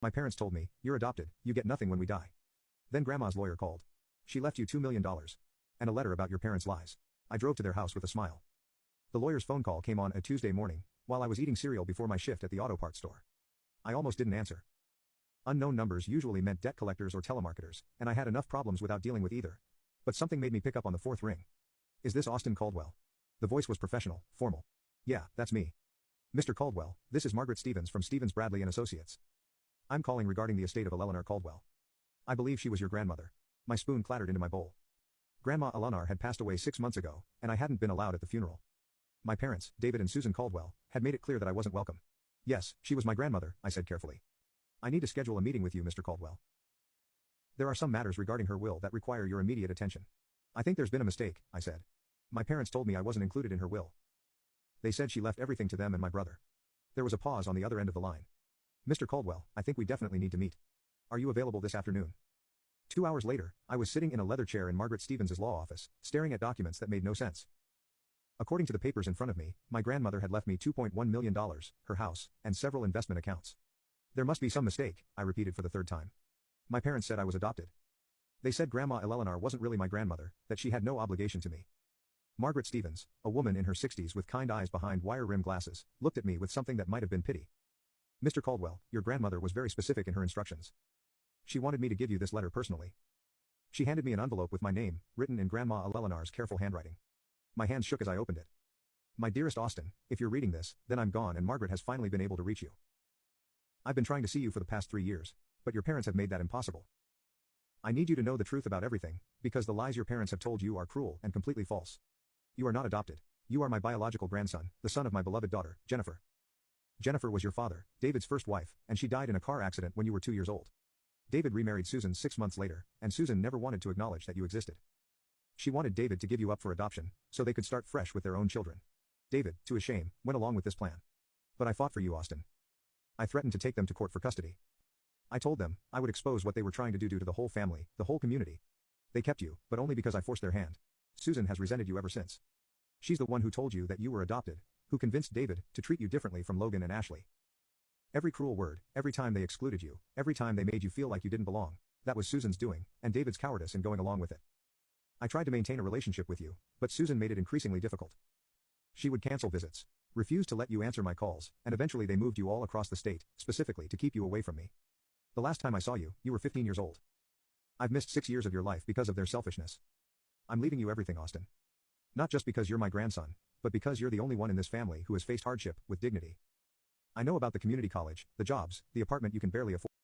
My parents told me, "You're adopted, you get nothing when we die." Then Grandma's lawyer called. "She left you $2 million. And a letter about your parents' lies." I drove to their house with a smile. The lawyer's phone call came on a Tuesday morning, while I was eating cereal before my shift at the auto parts store. I almost didn't answer. Unknown numbers usually meant debt collectors or telemarketers, and I had enough problems without dealing with either. But something made me pick up on the fourth ring. "Is this Austin Caldwell?" The voice was professional, formal. "Yeah, that's me. Mr. Caldwell, this is Margaret Stevens from Stevens Bradley and Associates. I'm calling regarding the estate of Eleanor Caldwell. I believe she was your grandmother." My spoon clattered into my bowl. Grandma Eleanor had passed away 6 months ago, and I hadn't been allowed at the funeral. My parents, David and Susan Caldwell, had made it clear that I wasn't welcome. "Yes, she was my grandmother," I said carefully. "I need to schedule a meeting with you, Mr. Caldwell. There are some matters regarding her will that require your immediate attention." "I think there's been a mistake," I said. "My parents told me I wasn't included in her will. They said she left everything to them and my brother." There was a pause on the other end of the line. "Mr. Caldwell, I think we definitely need to meet. Are you available this afternoon?" 2 hours later, I was sitting in a leather chair in Margaret Stevens' law office, staring at documents that made no sense. According to the papers in front of me, my grandmother had left me $2.1 million, her house, and several investment accounts. "There must be some mistake," I repeated for the third time. "My parents said I was adopted. They said Grandma Eleanor wasn't really my grandmother, that she had no obligation to me." Margaret Stevens, a woman in her 60s with kind eyes behind wire-rimmed glasses, looked at me with something that might have been pity. "Mr. Caldwell, your grandmother was very specific in her instructions. She wanted me to give you this letter personally. She handed me an envelope with my name, written in Grandma Eleanor's careful handwriting. My hands shook as I opened it. "My dearest Austin, if you're reading this, then I'm gone and Margaret has finally been able to reach you. I've been trying to see you for the past 3 years, but your parents have made that impossible. I need you to know the truth about everything, because the lies your parents have told you are cruel and completely false. You are not adopted. You are my biological grandson, the son of my beloved daughter, Jennifer. Jennifer was your father, David's first wife, and she died in a car accident when you were 2 years old. David remarried Susan 6 months later, and Susan never wanted to acknowledge that you existed. She wanted David to give you up for adoption, so they could start fresh with their own children. David, to his shame, went along with this plan. But I fought for you, Austin. I threatened to take them to court for custody. I told them I would expose what they were trying to do to the whole family, the whole community. They kept you, but only because I forced their hand. Susan has resented you ever since. She's the one who told you that you were adopted, who convinced David to treat you differently from Logan and Ashley. Every cruel word, every time they excluded you, every time they made you feel like you didn't belong, that was Susan's doing, and David's cowardice in going along with it. I tried to maintain a relationship with you, but Susan made it increasingly difficult. She would cancel visits, refuse to let you answer my calls, and eventually they moved you all across the state, specifically to keep you away from me. The last time I saw you, you were 15 years old. I've missed 6 years of your life because of their selfishness. I'm leaving you everything, Austin. Not just because you're my grandson, but because you're the only one in this family who has faced hardship with dignity. I know about the community college, the jobs, the apartment you can barely afford.